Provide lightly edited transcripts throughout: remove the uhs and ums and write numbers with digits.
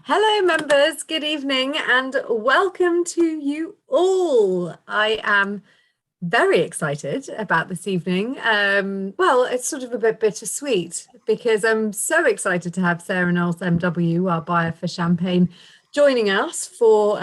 Hello, members. Good evening and welcome to you all. I am very excited about this evening. Well, it's sort of a bit bittersweet because I'm so excited to have Sarah Knowles MW, our buyer for Champagne, joining us for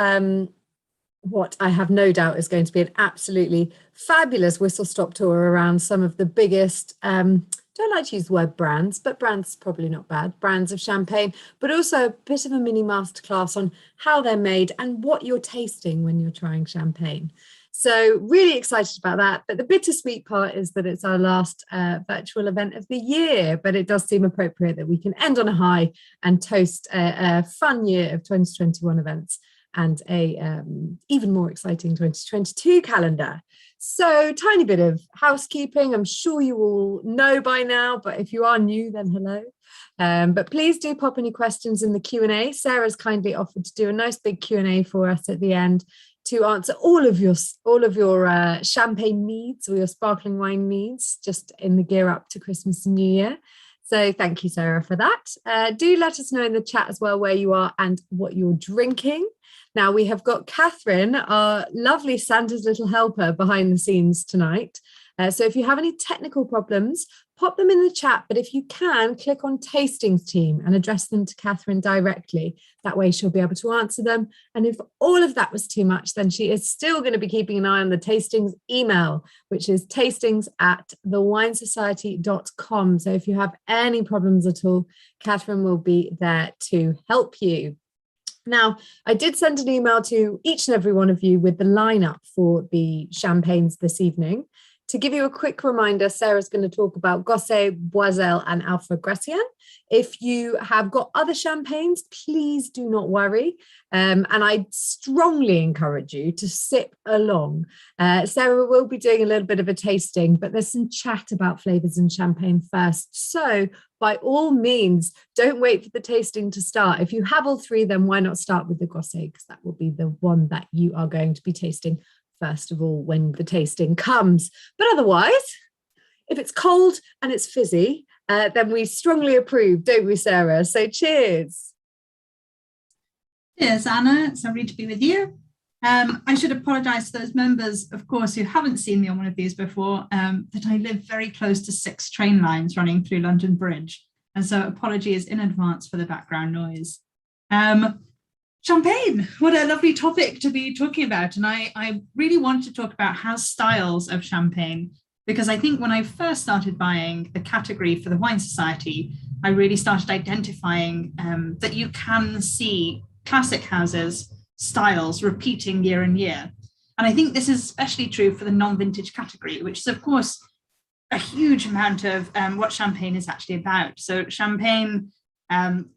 what I have no doubt is going to be an absolutely fabulous whistle stop tour around some of the biggest, don't like to use the word brands, but brands probably not bad, brands of champagne, but also a bit of a mini masterclass on how they're made and what you're tasting when you're trying champagne. So really excited about that. But the bittersweet part is that it's our last virtual event of the year, but it does seem appropriate that we can end on a high and toast a fun year of 2021 events and a even more exciting 2022 calendar. So tiny bit of housekeeping. I'm sure you all know by now, but if you are new, then hello. But please do pop any questions in the Q&A. Sarah's kindly offered to do a nice big Q&A for us at the end to answer all of your champagne needs or your sparkling wine needs, just in the gear up to Christmas and New Year. So thank you, Sarah, for that. Do let us know in the chat as well where you are and what you're drinking. Now, we have got Catherine, our lovely Santa's little helper, behind the scenes tonight. So if you have any technical problems, pop them in the chat. But if you can, click on Tastings Team and address them to Catherine directly. That way she'll be able to answer them. And if all of that was too much, then she is still going to be keeping an eye on the Tastings email, which is tastings@thewinesociety.com. So if you have any problems at all, Catherine will be there to help you. Now, I did send an email to each and every one of you with the lineup for the champagnes this evening. To give you a quick reminder, Sarah's going to talk about Gosset, Boizel and Alfred Gratien. If you have got other champagnes, please do not worry. And I strongly encourage you to sip along. Sarah will be doing a little bit of a tasting, but there's some chat about flavours in champagne first. So by all means, don't wait for the tasting to start. If you have all three, then why not start with the Gosset, because that will be the one that you are going to be tasting first of all when the tasting comes. But otherwise, if it's cold and it's fizzy, then we strongly approve, don't we, Sarah? So cheers. Cheers, Anna. It's lovely to be with you. I should apologise to those members, of course, who haven't seen me on one of these before, that I live very close to 6 train lines running through London Bridge. And so apologies in advance for the background noise. Champagne, what a lovely topic to be talking about. And I really want to talk about house styles of champagne, because I think when I first started buying the category for the Wine Society, I really started identifying that you can see classic houses styles repeating year on year. And I think this is especially true for the non-vintage category, which is, of course, a huge amount of what champagne is actually about. So champagne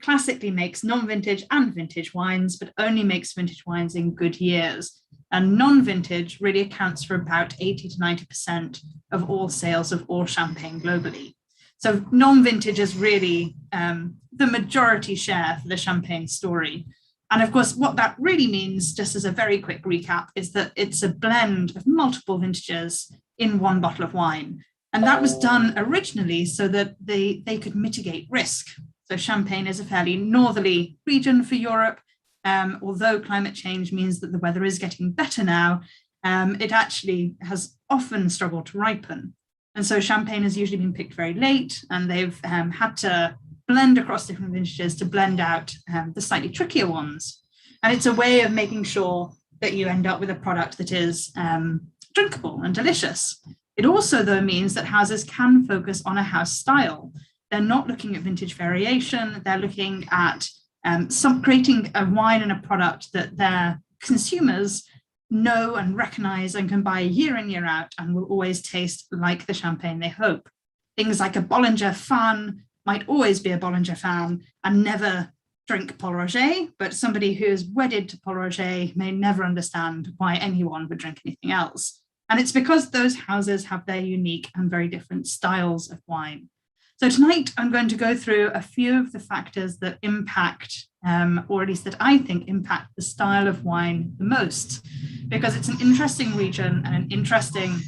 classically makes non-vintage and vintage wines, but only makes vintage wines in good years. And non-vintage really accounts for about 80 to 90% of all sales of all champagne globally. So non-vintage is really the majority share for the champagne story. And of course, what that really means, just as a very quick recap, is that it's a blend of multiple vintages in one bottle of wine. And that was done originally so that they could mitigate risk. So Champagne is a fairly northerly region for Europe. Although climate change means that the weather is getting better now, it actually has often struggled to ripen. And so Champagne has usually been picked very late, and they've had to blend across different vintages to blend out the slightly trickier ones. And it's a way of making sure that you end up with a product that is drinkable and delicious. It also, though, means that houses can focus on a house style. They're not looking at vintage variation. They're looking at creating a wine and a product that their consumers know and recognize and can buy year in, year out, and will always taste like the champagne they hope. Things like a Bollinger fan might always be a Bollinger fan and never drink Paul Roger, but somebody who is wedded to Paul Roger may never understand why anyone would drink anything else. And it's because those houses have their unique and very different styles of wine. So tonight I'm going to go through a few of the factors that impact, or at least that I think impact the style of wine the most, because it's an interesting region and an interesting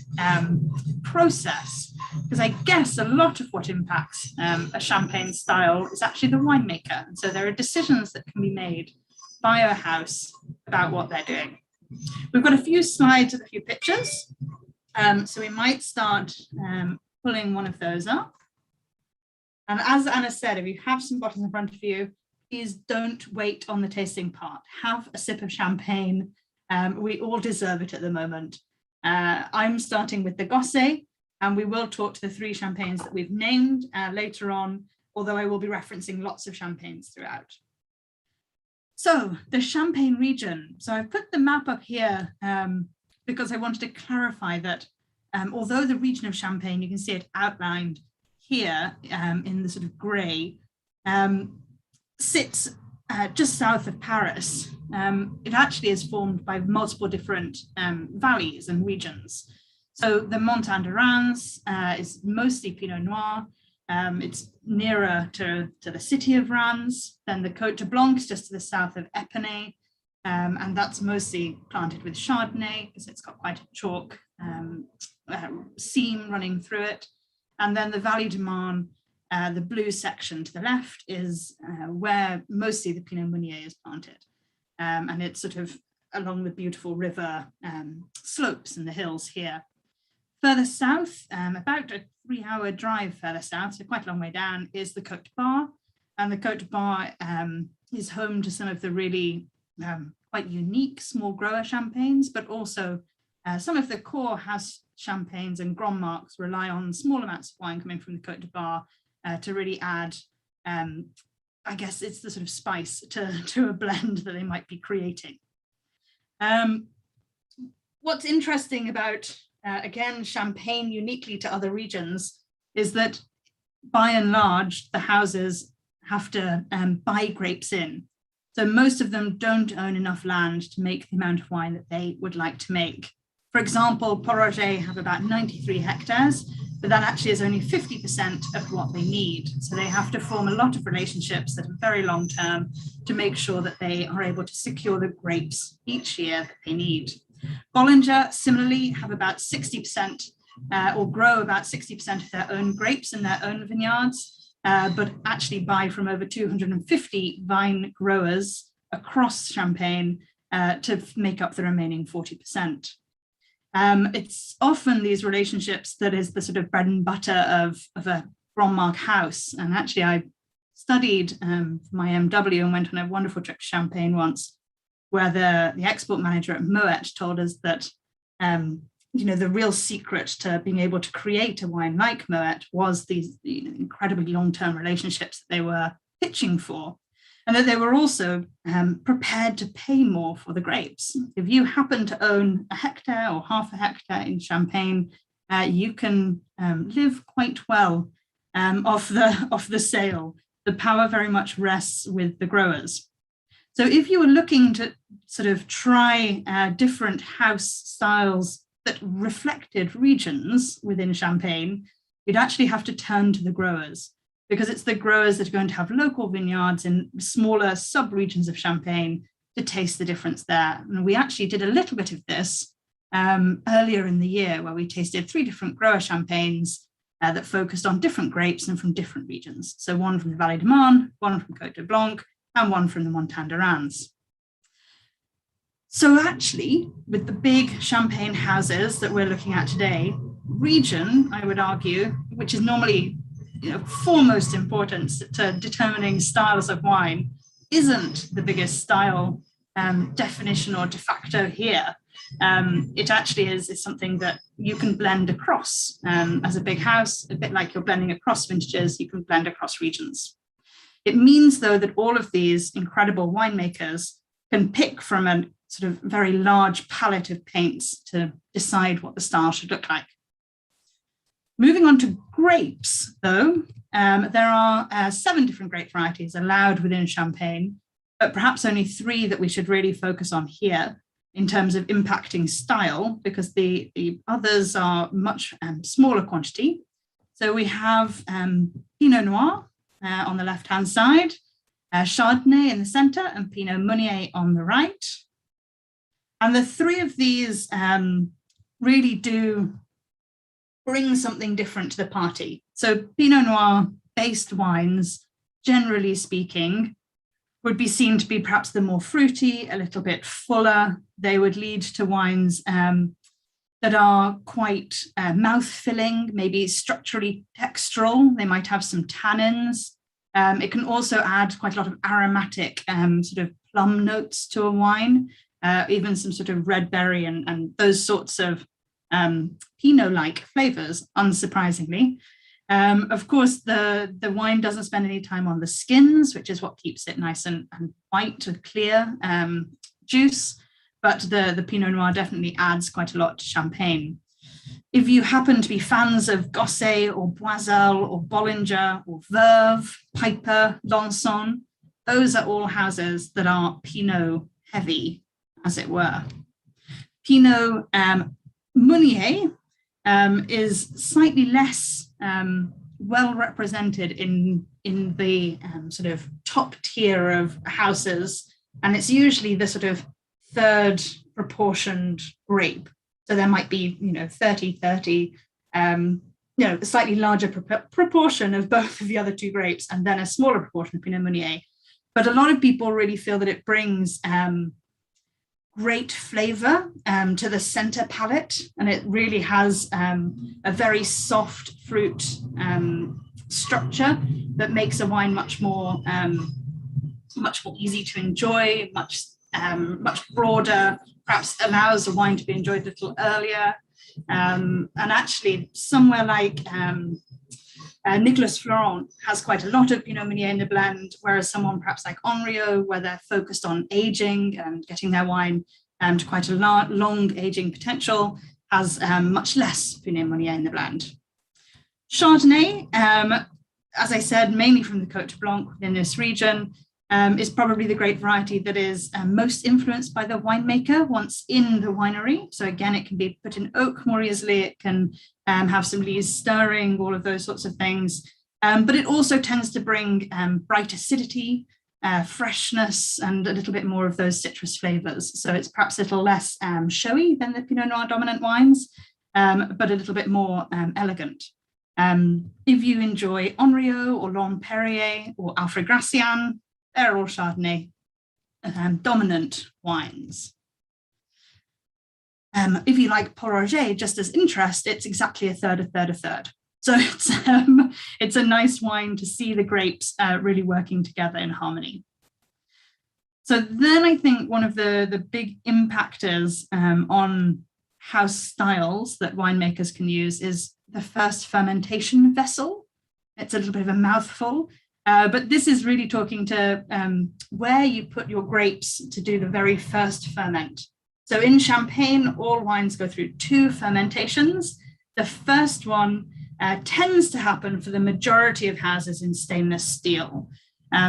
process. Because I guess a lot of what impacts a champagne style is actually the winemaker. And so there are decisions that can be made by a house about what they're doing. We've got a few slides with a few pictures. So we might start pulling one of those up. And as Anna said, if you have some bottles in front of you, please don't wait on the tasting part. Have a sip of champagne. We all deserve it at the moment. I'm starting with the Gosset, and we will talk to the 3 champagnes that we've named later on, although I will be referencing lots of champagnes throughout. So the Champagne region. So I've put the map up here because I wanted to clarify that although the region of Champagne, you can see it outlined here in the sort of grey, sits just south of Paris. It actually is formed by multiple different valleys and regions. So the Montagne de Reims is mostly Pinot Noir. It's nearer to the city of Reims. Then the Côte de Blanc is just to the south of Épinay, and that's mostly planted with Chardonnay because it's got quite a chalk seam running through it. And then the Vallée du Marne, the blue section to the left, is where mostly the Pinot Meunier is planted. And it's sort of along the beautiful river slopes and the hills here. Further south, about a 3-hour drive further south, so quite a long way down, is the Côte de Bar. And the Côte de Bar is home to some of the really quite unique small grower champagnes, but also some of the core house champagnes and Grand Marques rely on small amounts of wine coming from the Côte de Bar to really add, I guess it's the sort of spice to a blend that they might be creating. What's interesting about, again, Champagne uniquely to other regions is that by and large, the houses have to buy grapes in. So most of them don't own enough land to make the amount of wine that they would like to make. For example, Port Roger have about 93 hectares, but that actually is only 50% of what they need. So they have to form a lot of relationships that are very long term to make sure that they are able to secure the grapes each year that they need. Bollinger similarly have about 60% or grow about 60% of their own grapes in their own vineyards, but actually buy from over 250 vine growers across Champagne to make up the remaining 40%. It's often these relationships that is the sort of bread and butter of a Grand Marque house. And actually I studied my MW and went on a wonderful trip to Champagne once, where the export manager at Moet told us that the real secret to being able to create a wine like Moet was these incredibly long-term relationships that they were pitching for. And that they were also prepared to pay more for the grapes. If you happen to own a hectare or half a hectare in Champagne, you can live quite well off the sale. The power very much rests with the growers. So if you were looking to sort of try different house styles that reflected regions within Champagne, you'd actually have to turn to the growers, because it's the growers that are going to have local vineyards in smaller sub-regions of Champagne to taste the difference there. And we actually did a little bit of this earlier in the year, where we tasted 3 different grower champagnes that focused on different grapes and from different regions. So one from the Vallée du Marne, one from Côte de Blanc, and one from the Montagne de Reims. So actually, with the big Champagne houses that we're looking at today, region, I would argue, which is normally foremost importance to determining styles of wine, isn't the biggest style definition or de facto here. It actually is something that you can blend across as a big house, a bit like you're blending across vintages, you can blend across regions. It means, though, that all of these incredible winemakers can pick from a sort of very large palette of paints to decide what the style should look like. Moving on to grapes, though, there are 7 different grape varieties allowed within Champagne, but perhaps only 3 that we should really focus on here in terms of impacting style, because the others are much smaller quantity. So we have Pinot Noir on the left-hand side, Chardonnay in the center, and Pinot Meunier on the right. And the three of these really do bring something different to the party. So Pinot Noir based wines, generally speaking, would be seen to be perhaps the more fruity, a little bit fuller. They would lead to wines that are quite mouth-filling, maybe structurally textural. They might have some tannins. It can also add quite a lot of aromatic sort of plum notes to a wine, even some sort of red berry and those sorts of Pinot-like flavors, unsurprisingly. Of course, the wine doesn't spend any time on the skins, which is what keeps it nice and white, a clear juice. But the Pinot Noir definitely adds quite a lot to Champagne. If you happen to be fans of Gosset or Boizel or Bollinger or Verve, Piper, Lanson, those are all houses that are Pinot heavy, as it were. Pinot Meunier is slightly less well represented in the sort of top tier of houses, and it's usually the sort of third proportioned grape. So there might be, 30-30, a slightly larger proportion of both of the other two grapes, and then a smaller proportion of Pinot Meunier. But a lot of people really feel that it brings great flavor to the center palate, and it really has a very soft fruit structure that makes a wine much more easy to enjoy, much broader, perhaps allows the wine to be enjoyed a little earlier. And actually, somewhere like Nicolas Florent has quite a lot of Pinot Meunier in the blend, whereas someone perhaps like Henriot, where they're focused on aging and getting their wine to quite a long aging potential, has much less Pinot Meunier in the blend. Chardonnay, as I said, mainly from the Côte Blanc within this region, is probably the grape variety that is most influenced by the winemaker once in the winery. So again, it can be put in oak more easily. It can have some lees stirring, all of those sorts of things. But it also tends to bring bright acidity, freshness, and a little bit more of those citrus flavors. So it's perhaps a little less showy than the Pinot Noir dominant wines, but a little bit more elegant. If you enjoy Henriot or Long Perrier or Alfred Gratien, they're all Chardonnay dominant wines. If you like Pol Roger, just as interest, it's exactly a third, a third, a third. So it's a nice wine to see the grapes really working together in harmony. So then I think one of the big impactors on house styles that winemakers can use is the first fermentation vessel. It's a little bit of a mouthful. But this is really talking to where you put your grapes to do the very first ferment. So in Champagne, all wines go through 2 fermentations. The first one tends to happen for the majority of houses in stainless steel.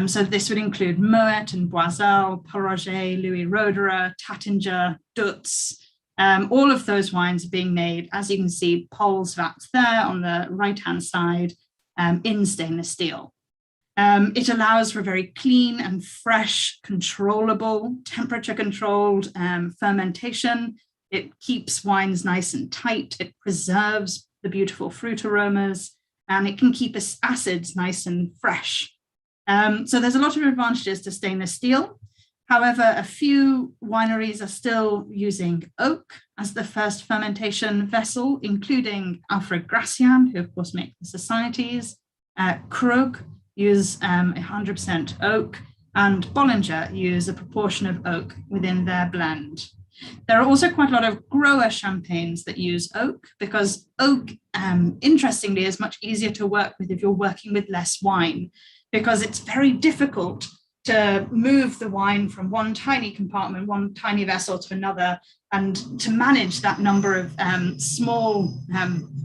So this would include Moet and Boizel, Pol Roger, Louis Roederer, Taittinger, Dutz. All of those wines are being made, as you can see, Pol's vats there on the right-hand side, in stainless steel. It allows for very clean and fresh, controllable, temperature-controlled fermentation. It keeps wines nice and tight. It preserves the beautiful fruit aromas, and it can keep acids nice and fresh. So there's a lot of advantages to stainless steel. However, a few wineries are still using oak as the first fermentation vessel, including Alfred Gratien, who of course make the societies, Krug use 100% oak, and Bollinger use a proportion of oak within their blend. There are also quite a lot of grower champagnes that use oak, because oak, interestingly, is much easier to work with if you're working with less wine, because it's very difficult to move the wine from one tiny compartment, one tiny vessel to another, and to manage that number of small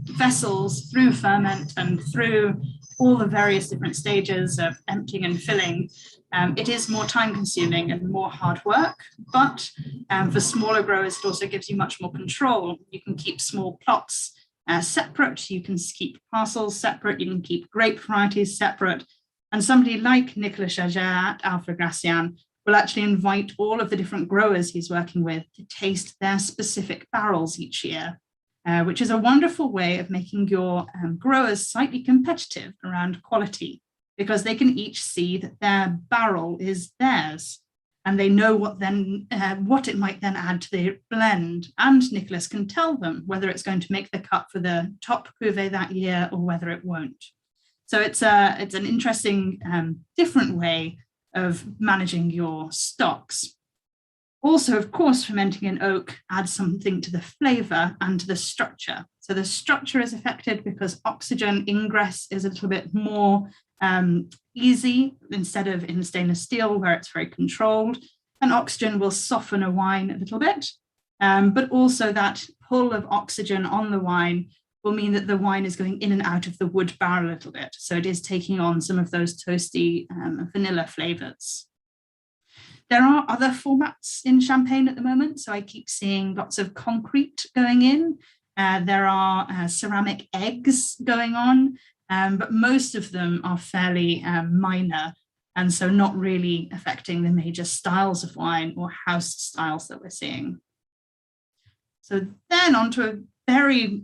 vessels through ferment and through all the various different stages of emptying and filling. It is more time consuming and more hard work, but for smaller growers, it also gives you much more control. You can keep small plots separate, you can keep parcels separate, you can keep grape varieties separate. And somebody like Nicolas Jager at Alfred Gratien will actually invite all of the different growers he's working with to taste their specific barrels each year, which is a wonderful way of making your growers slightly competitive around quality, because they can each see that their barrel is theirs and they know what it might then add to the blend. And Nicholas can tell them whether it's going to make the cut for the top cuvée that year or whether it won't. So it's an interesting, different way of managing your stocks. Also, of course, fermenting in oak adds something to the flavor and to the structure. So the structure is affected because oxygen ingress is a little bit more easy instead of in stainless steel where it's very controlled, and oxygen will soften a wine a little bit, but also that pull of oxygen on the wine will mean that the wine is going in and out of the wood barrel a little bit. So it is taking on some of those toasty vanilla flavors. There are other formats in Champagne at the moment. So I keep seeing lots of concrete going in. There are ceramic eggs going on, but most of them are fairly minor, and so not really affecting the major styles of wine or house styles that we're seeing. So then on to a very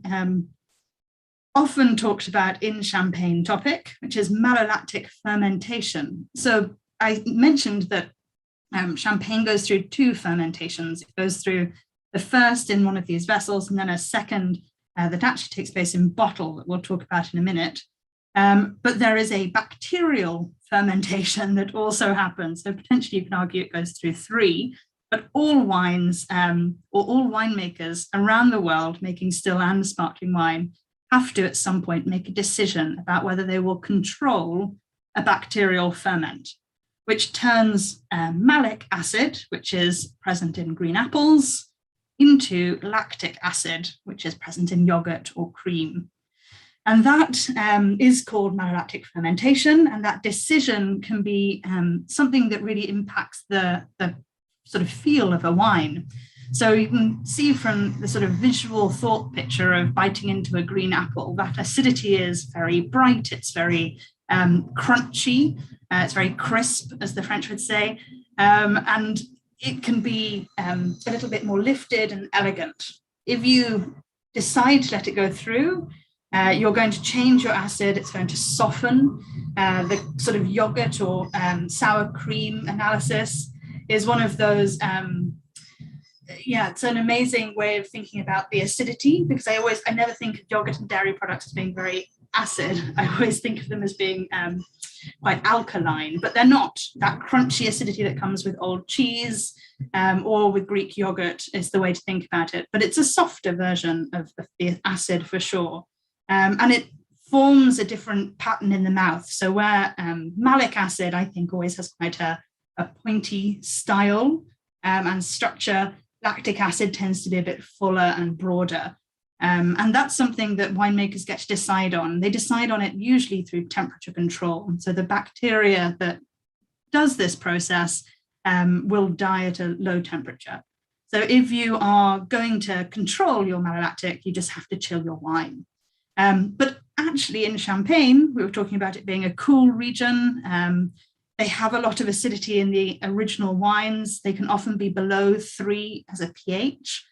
often talked about in Champagne topic, which is malolactic fermentation. So I mentioned that Champagne goes through two fermentations. It goes through the first in one of these vessels, and then a second that actually takes place in bottle that we'll talk about in a minute. But there is a bacterial fermentation that also happens. So potentially you can argue it goes through three, but all wines or all winemakers around the world making still and sparkling wine have to at some point make a decision about whether they will control a bacterial ferment, which turns malic acid, which is present in green apples, into lactic acid, which is present in yogurt or cream. And that is called malolactic fermentation. And that decision can be something that really impacts the sort of feel of a wine. So you can see from the sort of visual thought picture of biting into a green apple, that acidity is very bright, it's very crunchy, it's very crisp, as the French would say, and it can be a little bit more lifted and elegant. If you decide to let it go through, you're going to change your acid, it's going to soften. The sort of yogurt or sour cream analysis is one of those, it's an amazing way of thinking about the acidity, because I never think of yogurt and dairy products as being very acid. I always think of them as being quite alkaline, but they're not. That crunchy acidity that comes with old cheese or with Greek yogurt is the way to think about it. But it's a softer version of the acid for sure. And it forms a different pattern in the mouth. So where malic acid, I think, always has quite a pointy style and structure, lactic acid tends to be a bit fuller and broader. And that's something that winemakers get to decide on. They decide on it usually through temperature control. So the bacteria that does this process will die at a low temperature. So if you are going to control your malolactic, you just have to chill your wine. But actually in Champagne, we were talking about it being a cool region. They have a lot of acidity in the original wines. They can often be below 3 as a pH.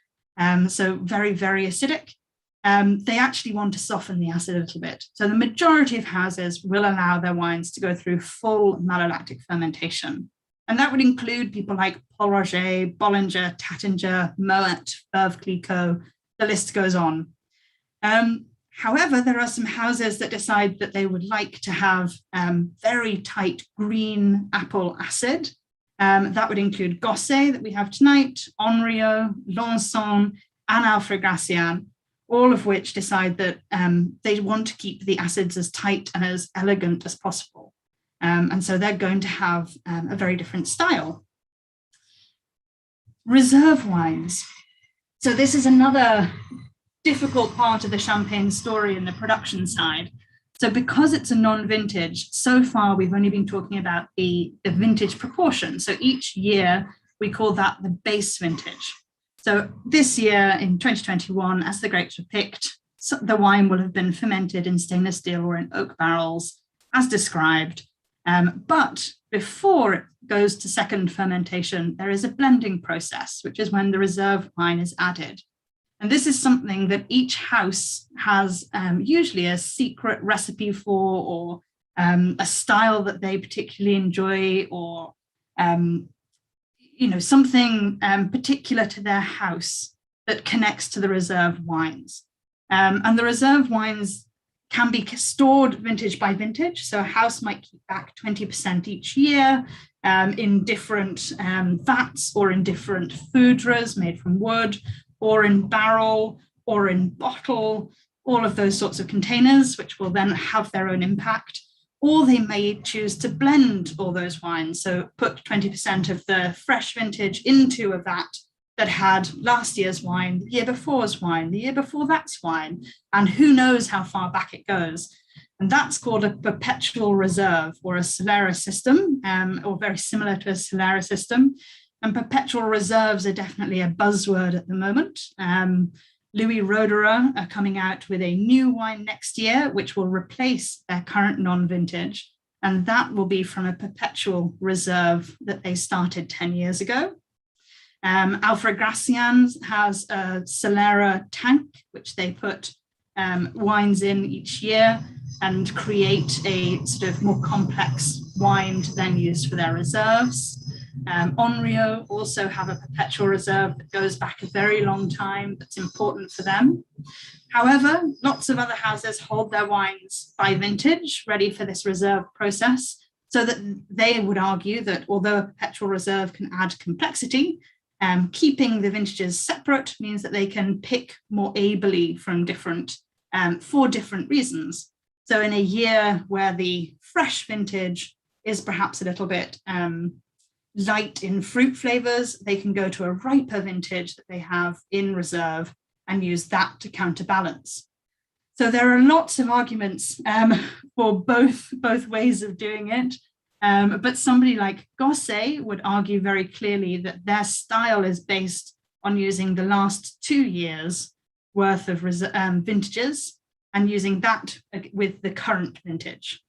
So very, very acidic. They actually want to soften the acid a little bit. So the majority of houses will allow their wines to go through full malolactic fermentation. And that would include people like Paul Roger, Bollinger, Tattinger, Moet, Veuve Clicquot, the list goes on. However, there are some houses that decide that they would like to have very tight green apple acid. That would include Gosset that we have tonight, Henriot, Lanson, and Alfred Gratien, all of which decide that they want to keep the acids as tight and as elegant as possible. And so they're going to have a very different style. Reserve wines. So this is another difficult part of the Champagne story in the production side. So because it's a non-vintage, so far we've only been talking about the vintage proportion. So each year we call that the base vintage. So this year in 2021, as the grapes were picked, the wine will have been fermented in stainless steel or in oak barrels, as described. But before it goes to second fermentation, there is a blending process, which is when the reserve wine is added. And this is something that each house has usually a secret recipe for, or a style that they particularly enjoy, or something particular to their house that connects to the reserve wines. And the reserve wines can be stored vintage by vintage. So a house might keep back 20% each year in different vats, or in different foudres made from wood, or in barrel, or in bottle, all of those sorts of containers, which will then have their own impact. Or they may choose to blend all those wines. So put 20% of the fresh vintage into a vat that had last year's wine, the year before's wine, the year before that's wine, and who knows how far back it goes. And that's called a perpetual reserve, or a Solera system, or very similar to a Solera system. And perpetual reserves are definitely a buzzword at the moment. Louis Roederer are coming out with a new wine next year, which will replace their current non-vintage. And that will be from a perpetual reserve that they started 10 years ago. Alfred Gratien has a Solera tank, which they put wines in each year and create a sort of more complex wine to then use for their reserves. Onrio also have a perpetual reserve that goes back a very long time, that's important for them. However, lots of other houses hold their wines by vintage, ready for this reserve process, so that they would argue that although a perpetual reserve can add complexity, keeping the vintages separate means that they can pick more ably from different, for different reasons. So in a year where the fresh vintage is perhaps a little bit light in fruit flavors, they can go to a riper vintage that they have in reserve and use that to counterbalance. So there are lots of arguments for both ways of doing it. But somebody like Gosset would argue very clearly that their style is based on using the last 2 years worth of vintages and using that with the current vintage.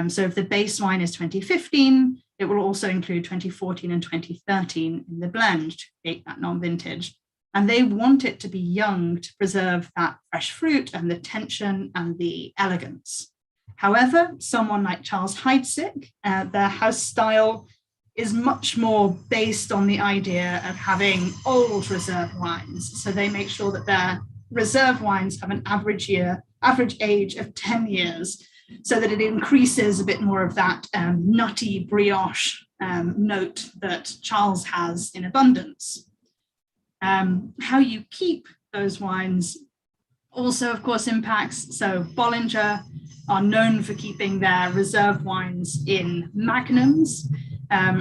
So if the base wine is 2015, it will also include 2014 and 2013 in the blend to create that non-vintage. And they want it to be young to preserve that fresh fruit and the tension and the elegance. However, someone like Charles Heidsieck, their house style is much more based on the idea of having old reserve wines. So they make sure that their reserve wines have an average age of 10 years, so that it increases a bit more of that nutty brioche note that Charles has in abundance. How you keep those wines also, of course, impacts. So Bollinger are known for keeping their reserve wines in magnums,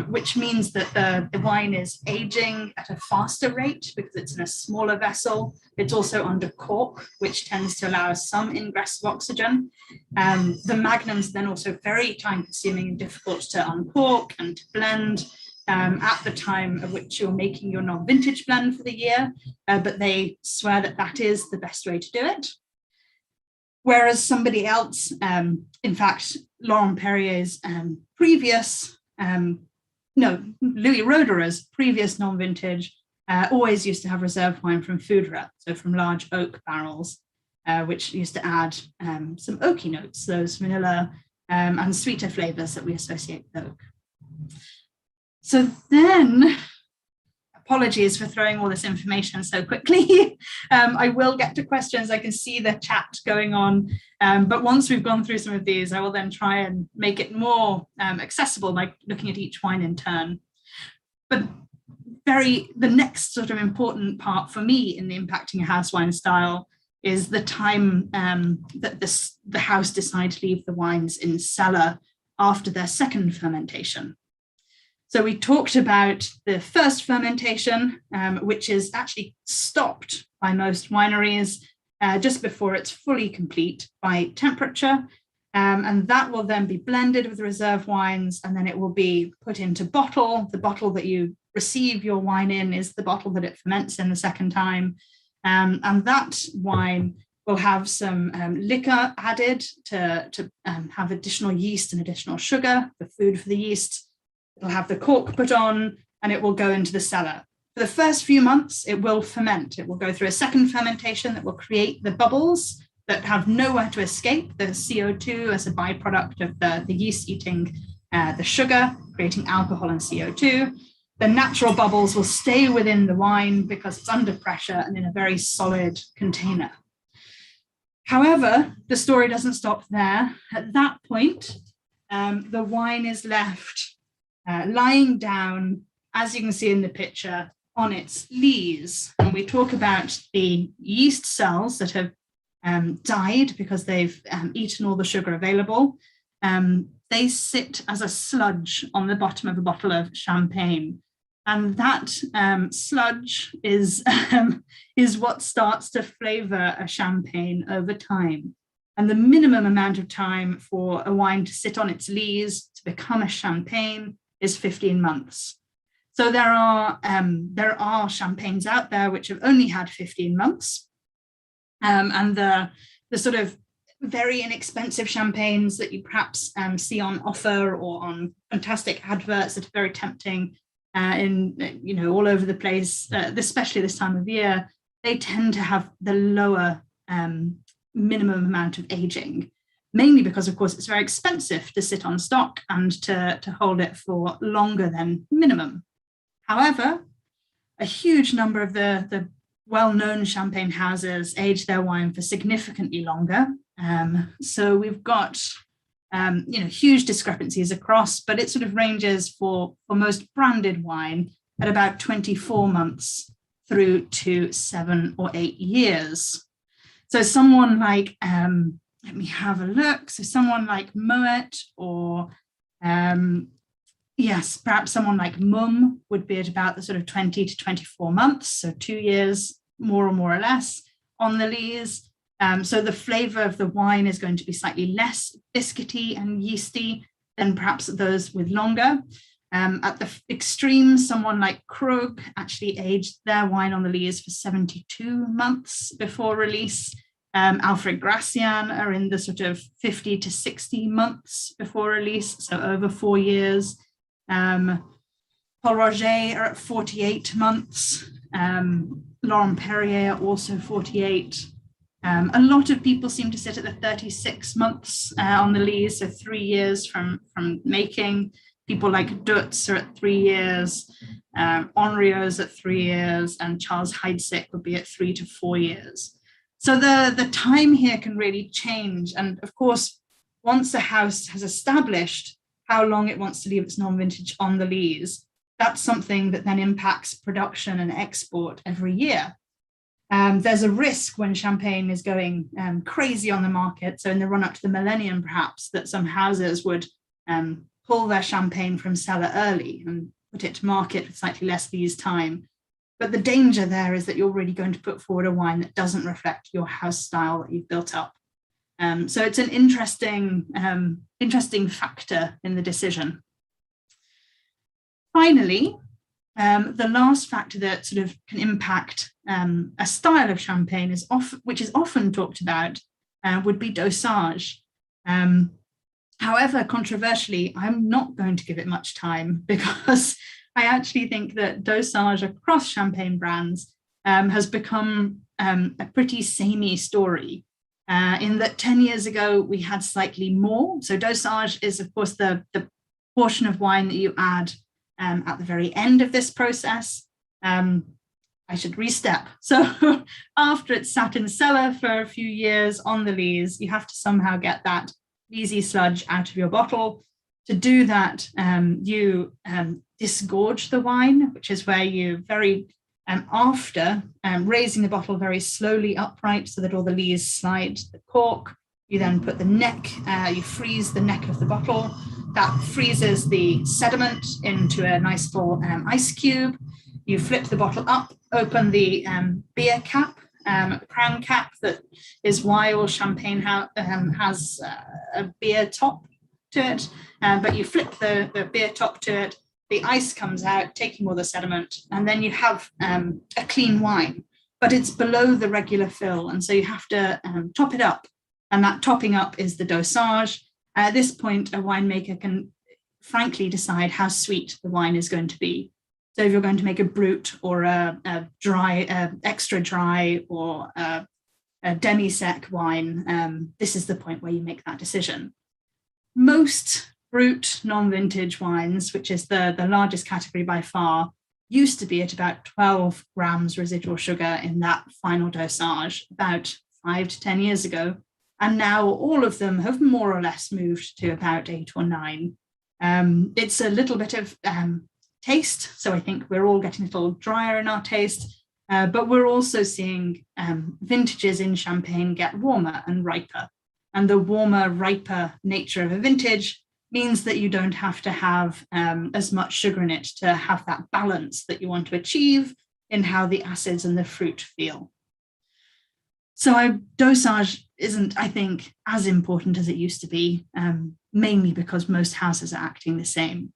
which means that the wine is aging at a faster rate because it's in a smaller vessel. It's also under cork, which tends to allow some ingress of oxygen. The magnums then also very time consuming and difficult to uncork and to blend at the time at which you're making your non-vintage blend for the year, but they swear that that is the best way to do it. Whereas somebody else, in fact, Laurent Perrier's Louis Roederer's previous non-vintage always used to have reserve wine from foudre, so from large oak barrels, which used to add some oaky notes, those vanilla and sweeter flavors that we associate with oak. So then, apologies for throwing all this information so quickly. I will get to questions. I can see the chat going on. But once we've gone through some of these, I will then try and make it more accessible by looking at each wine in turn. But the next sort of important part for me in the impacting a house wine style is the time that the house decide to leave the wines in cellar after their second fermentation. So we talked about the first fermentation, which is actually stopped by most wineries just before it's fully complete by temperature. And that will then be blended with reserve wines, and then it will be put into bottle. The bottle that you receive your wine in is the bottle that it ferments in the second time. And that wine We'll have some liquor added to have additional yeast and additional sugar, the food for the yeast. It'll have the cork put on, and it will go into the cellar. For the first few months, it will ferment. It will go through a second fermentation that will create the bubbles that have nowhere to escape, the CO2 as a byproduct of the yeast eating the sugar, creating alcohol and CO2. The natural bubbles will stay within the wine because it's under pressure and in a very solid container. However, the story doesn't stop there. At that point, the wine is left lying down, as you can see in the picture, on its lees. And we talk about the yeast cells that have died because they've eaten all the sugar available. They sit as a sludge on the bottom of a bottle of champagne. And that sludge is what starts to flavor a champagne over time. And the minimum amount of time for a wine to sit on its lees to become a champagne is 15 months. So there are champagnes out there which have only had 15 months. And the sort of very inexpensive champagnes that you perhaps see on offer or on fantastic adverts that are very tempting all over the place, especially this time of year, they tend to have the lower minimum amount of aging, mainly because, of course, it's very expensive to sit on stock and to hold it for longer than minimum. However, a huge number of the well-known champagne houses age their wine for significantly longer. So we've got huge discrepancies across, but it sort of ranges for most branded wine at about 24 months through to 7 or 8 years. So someone like, let me have a look. So someone like Moet or perhaps someone like Mumm would be at about the sort of 20 to 24 months. So 2 years, more or less on the lees. So the flavor of the wine is going to be slightly less biscuity and yeasty than perhaps those with longer. At the extreme, someone like Krug actually aged their wine on the lees for 72 months before release. Alfred Gratien are in the sort of 50 to 60 months before release, so over 4 years. Paul Roger are at 48 months. Laurent Perrier also 48. A lot of people seem to sit at the 36 months on the lees, so 3 years from making. People like Dutz are at 3 years, Henriot's at 3 years, and Charles Heidsieck would be at 3 to 4 years. So the time here can really change. And of course, once a house has established how long it wants to leave its non-vintage on the lees, that's something that then impacts production and export every year. There's a risk when champagne is going crazy on the market. So in the run up to the millennium, perhaps, that some houses would pull their champagne from cellar early and put it to market with slightly less lees time. But the danger there is that you're really going to put forward a wine that doesn't reflect your house style that you've built up. So it's an interesting factor in the decision. Finally, the last factor that sort of can impact a style of champagne which is often talked about would be dosage. However, controversially, I'm not going to give it much time because I actually think that dosage across champagne brands has become a pretty samey story in that 10 years ago, we had slightly more. So dosage is, of course, the portion of wine that you add at the very end of this process. I should restep. So after it's sat in cellar for a few years on the lees, you have to somehow get that leesy sludge out of your bottle. To do that, you disgorge the wine, which is where you after raising the bottle very slowly upright so that all the lees slide the cork. You then put the neck, you freeze the neck of the bottle. That freezes the sediment into a nice full ice cube. You flip the bottle up, open the beer cap, crown cap, that is why all champagne has a beer top to it. But you flip the beer top to it, the ice comes out, taking all the sediment, and then you have a clean wine. but it's below the regular fill. And so you have to top it up. And that topping up is the dosage. At this point, a winemaker can frankly decide how sweet the wine is going to be. So if you're going to make a brut or a dry, extra dry, or a demi-sec wine, this is the point where you make that decision. Most brut non-vintage wines, which is the largest category by far, used to be at about 12 grams residual sugar in that final dosage about 5 to 10 years ago. And now all of them have more or less moved to about 8 or 9. It's a little bit of taste. So I think we're all getting a little drier in our taste, but we're also seeing vintages in Champagne get warmer and riper. And the warmer, riper nature of a vintage means that you don't have to have as much sugar in it to have that balance that you want to achieve in how the acids and the fruit feel. So dosage isn't, I think, as important as it used to be, mainly because most houses are acting the same.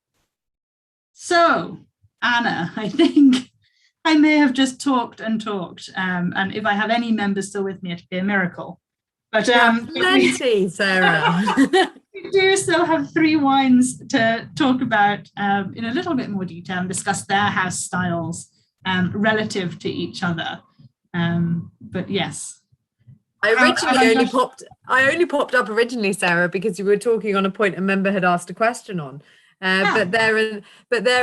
So, Anna, I think I may have just talked and talked, and if I have any members still with me, it'd be a miracle. But plenty, Sarah. We do still have 3 wines to talk about in a little bit more detail and discuss their house styles relative to each other. But yes. I only popped up originally, Sarah, because you were talking on a point a member had asked a question on. But there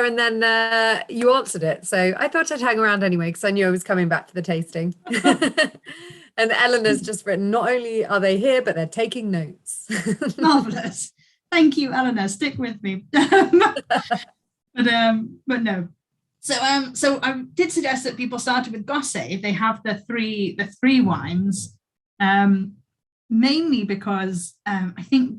and then you answered it. So I thought I'd hang around anyway, because I knew I was coming back for the tasting. And Eleanor's just written, not only are they here, but they're taking notes. Marvelous. Thank you, Eleanor. Stick with me. But no. So I did suggest that people started with Gosset if they have the three wines, mainly because I think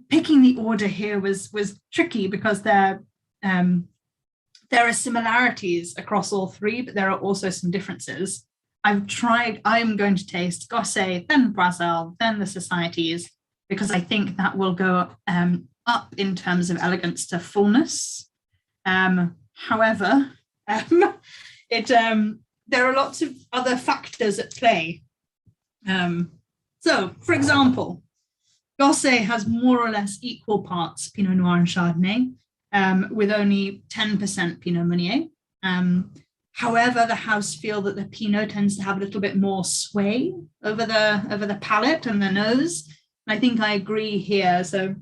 picking the order here was tricky, because there are similarities across all 3, but there are also some differences. I'm going to taste Gosset, then Boizel, then the Societies, because I think that will go up in terms of elegance to fullness. However, there are lots of other factors at play. So, for example, Gosset has more or less equal parts Pinot Noir and Chardonnay, with only 10% Pinot Meunier. However, the house feel that the Pinot tends to have a little bit more sway over the palate and the nose. And I think I agree here. So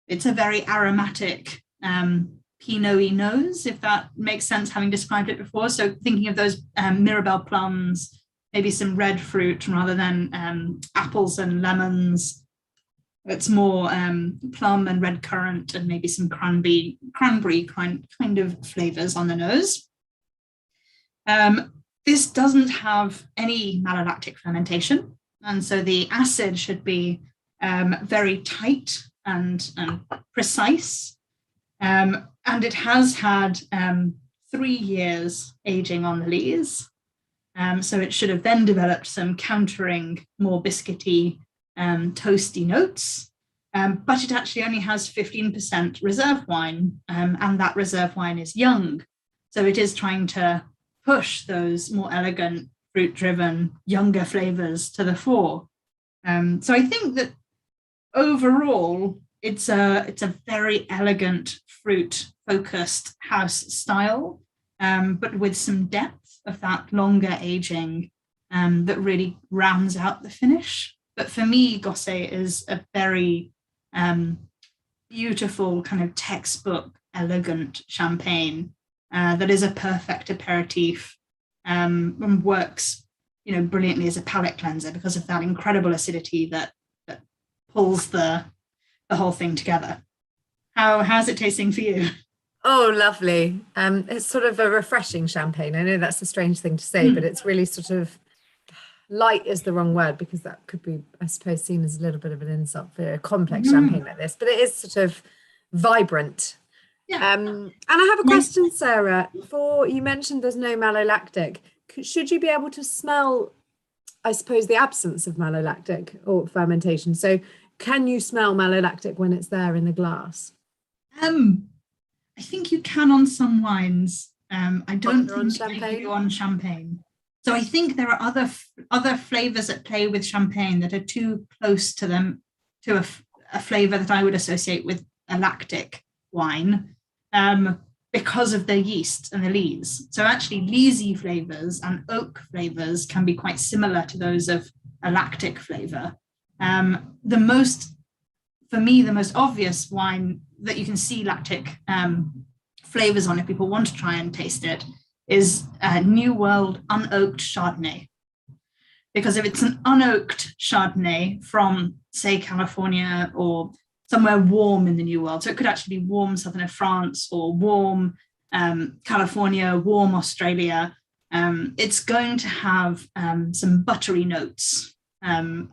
it's a very aromatic Pinot-y nose, if that makes sense, having described it before. So thinking of those Mirabelle plums, maybe some red fruit rather than apples and lemons. It's more plum and red currant and maybe some cranberry kind of flavors on the nose. This doesn't have any malolactic fermentation, and so the acid should be very tight and precise. And it has had 3 years aging on the lees. So it should have then developed some countering, more biscuity, toasty notes. But it actually only has 15% reserve wine, and that reserve wine is young. So it is trying to push those more elegant, fruit-driven, younger flavors to the fore. So I think that overall, it's a very elegant, fruit-focused house style, but with some depth of that longer aging that really rounds out the finish. But for me, Gosset is a very beautiful, kind of textbook, elegant champagne that is a perfect aperitif and works, brilliantly as a palate cleanser because of that incredible acidity that pulls the whole thing together. How's it tasting for you? Oh, lovely. It's sort of a refreshing champagne. I know that's a strange thing to say, but it's really sort of light is the wrong word, because that could be, I suppose, seen as a little bit of an insult for a complex champagne like this, but it is sort of vibrant. Yeah. And I have a question, Sarah. You mentioned there's no malolactic. Should you be able to smell, I suppose, the absence of malolactic or fermentation? So can you smell malolactic when it's there in the glass? I think you can on some wines. I don't think champagne? you do on champagne. So I think there are other flavors at play with Champagne that are too close to them, to a flavor that I would associate with a lactic wine, because of the yeast and the lees. So actually leesy flavors and oak flavors can be quite similar to those of a lactic flavor. For me, the most obvious wine that you can see lactic flavors on if people want to try and taste it is New World unoaked Chardonnay. Because if it's an unoaked Chardonnay from, say, California or somewhere warm in the New World, so it could actually be warm southern of France or warm California, warm Australia, it's going to have some buttery notes on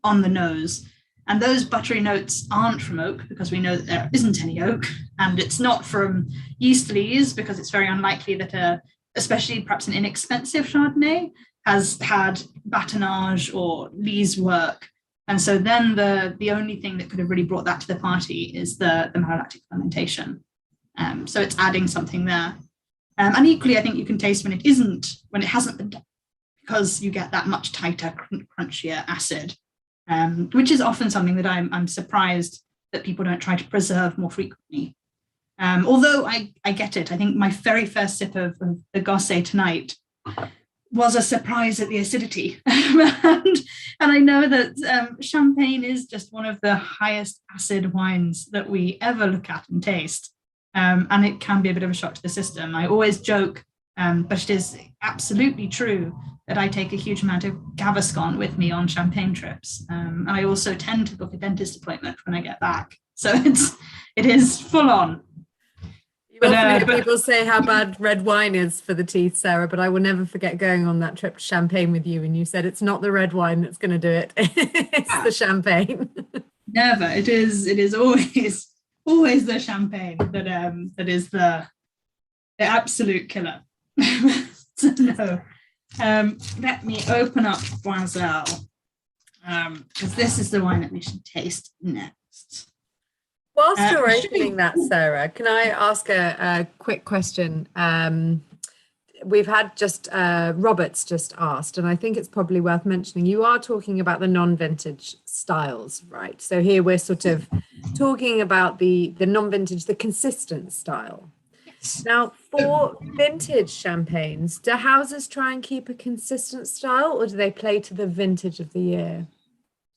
the nose. And those buttery notes aren't from oak, because we know that there isn't any oak, and it's not from yeast lees, because it's very unlikely that especially perhaps an inexpensive Chardonnay has had batonnage or lees work. And so then the only thing that could have really brought that to the party is the malolactic fermentation. So it's adding something there. And equally, I think you can taste when it hasn't been done, because you get that much tighter, crunchier acid, which is often something that I'm surprised that people don't try to preserve more frequently. Although I get it. I think my very first sip of the Gosset tonight was a surprise at the acidity. and I know that Champagne is just one of the highest acid wines that we ever look at and taste. And it can be a bit of a shock to the system. I always joke, but it is absolutely true that I take a huge amount of Gaviscon with me on Champagne trips. And I also tend to book a dentist appointment when I get back. So it is full on. But people say how bad red wine is for the teeth, Sarah, but I will never forget going on that trip to Champagne with you, and you said it's not the red wine that's going to do it. It's the Champagne. Never. It is always the Champagne that is the absolute killer. So no. Let me open up Boizel, because this is the wine that we should taste next. Whilst you're opening that, Sarah, can I ask a quick question? We've had Robert's just asked, and I think it's probably worth mentioning. You are talking about the non-vintage styles, right? So here we're sort of talking about the non-vintage, the consistent style. Yes. Now, for vintage champagnes, do houses try and keep a consistent style, or do they play to the vintage of the year?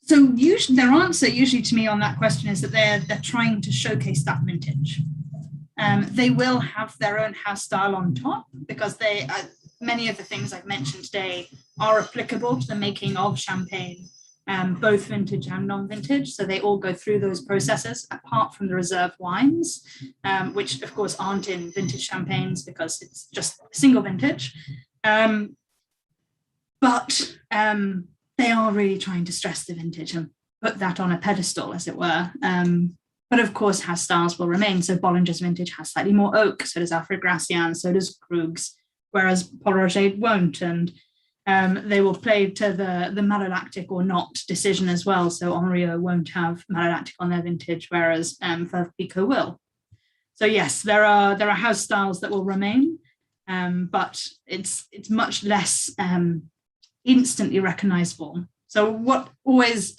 So usually their answer to me on that question is that they're trying to showcase that vintage. They will have their own house style on top, because many of the things I've mentioned today are applicable to the making of champagne, both vintage and non-vintage. So they all go through those processes, apart from the reserve wines, which of course aren't in vintage champagnes because it's just single vintage. But they are really trying to stress the vintage and put that on a pedestal, as it were. But of course, house styles will remain. So Bollinger's vintage has slightly more oak, so does Alfred Gratien, so does Krug's, whereas Paul Roger won't. And they will play to the malolactic or not decision as well. So Henriot won't have malolactic on their vintage, whereas Veuve Clicquot will. So yes, there are house styles that will remain, but it's much less instantly recognizable. So what always,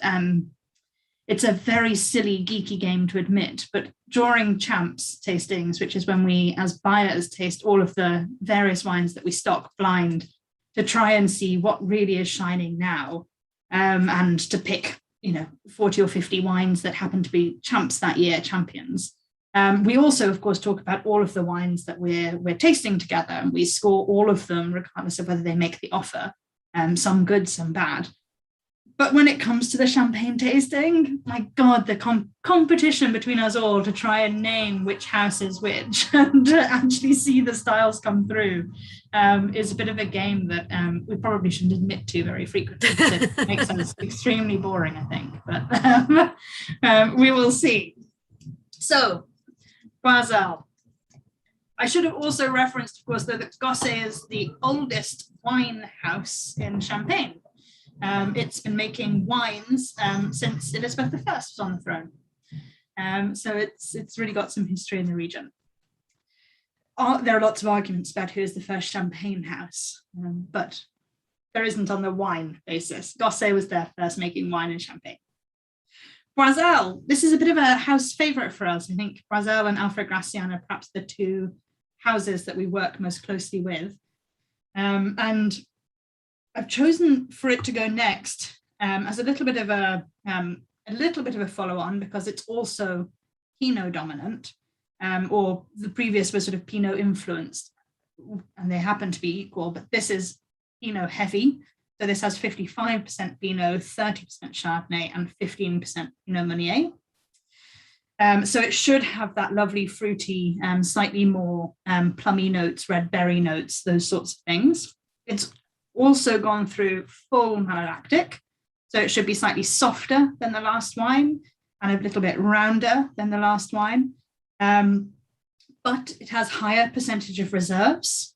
it's a very silly, geeky game to admit, but during champs tastings, which is when we as buyers taste all of the various wines that we stock blind to try and see what really is shining now, and to pick 40 or 50 wines that happen to be champs that year, champions. We also, of course, talk about all of the wines that we're tasting together, and we score all of them regardless of whether they make the offer. Some good, some bad. But when it comes to the champagne tasting, my God, the competition between us all to try and name which house is which and to actually see the styles come through is a bit of a game that we probably shouldn't admit to very frequently. It makes us extremely boring, I think. But we will see. So, Boizel. I should have also referenced, of course, that Gosset is the oldest wine house in Champagne. It's been making wines since Elizabeth I was on the throne. So it's really got some history in the region. There are lots of arguments about who is the first Champagne house, but there isn't on the wine basis. Gosset was there first making wine and champagne. Boizel, this is a bit of a house favorite for us. I think Boizel and Alfred Gratien are perhaps the two houses that we work most closely with. And I've chosen for it to go next as a little bit of a follow-on, because it's also Pinot dominant, or the previous was sort of Pinot influenced, and they happen to be equal, but this is Pinot heavy. So this has 55% Pinot, 30% Chardonnay, and 15% Pinot Meunier. So it should have that lovely fruity, slightly more plummy notes, red berry notes, those sorts of things. It's also gone through full malolactic, so it should be slightly softer than the last wine and a little bit rounder than the last wine. But it has higher percentage of reserves.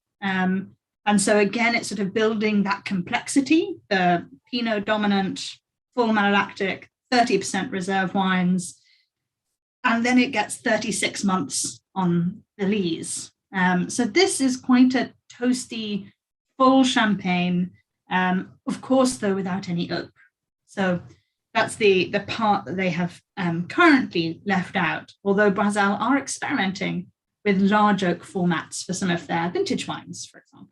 And so again, it's sort of building that complexity, the Pinot dominant, full malolactic, 30% reserve wines. And then it gets 36 months on the lees. So this is quite a toasty, full champagne, of course, though, without any oak. So that's the part that they have currently left out, although Boizel are experimenting with large oak formats for some of their vintage wines, for example.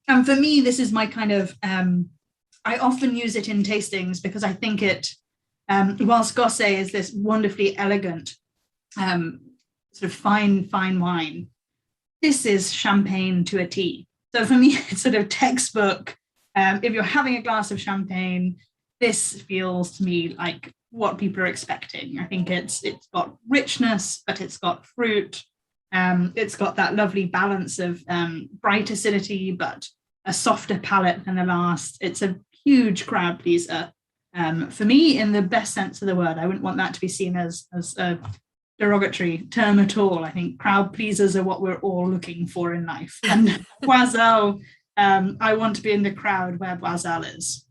And for me, this is my kind of, I often use it in tastings because I think it, whilst Gosset is this wonderfully elegant, sort of fine wine, this is champagne to a T. So for me, it's sort of textbook. If you're having a glass of champagne, this feels to me like what people are expecting. I think it's got richness, but it's got fruit. It's got that lovely balance of bright acidity, but a softer palate than the last. It's a huge crowd pleaser. For me, in the best sense of the word. I wouldn't want that to be seen as a derogatory term at all. I think crowd pleasers are what we're all looking for in life. And Boizel, I want to be in the crowd where Boizel is.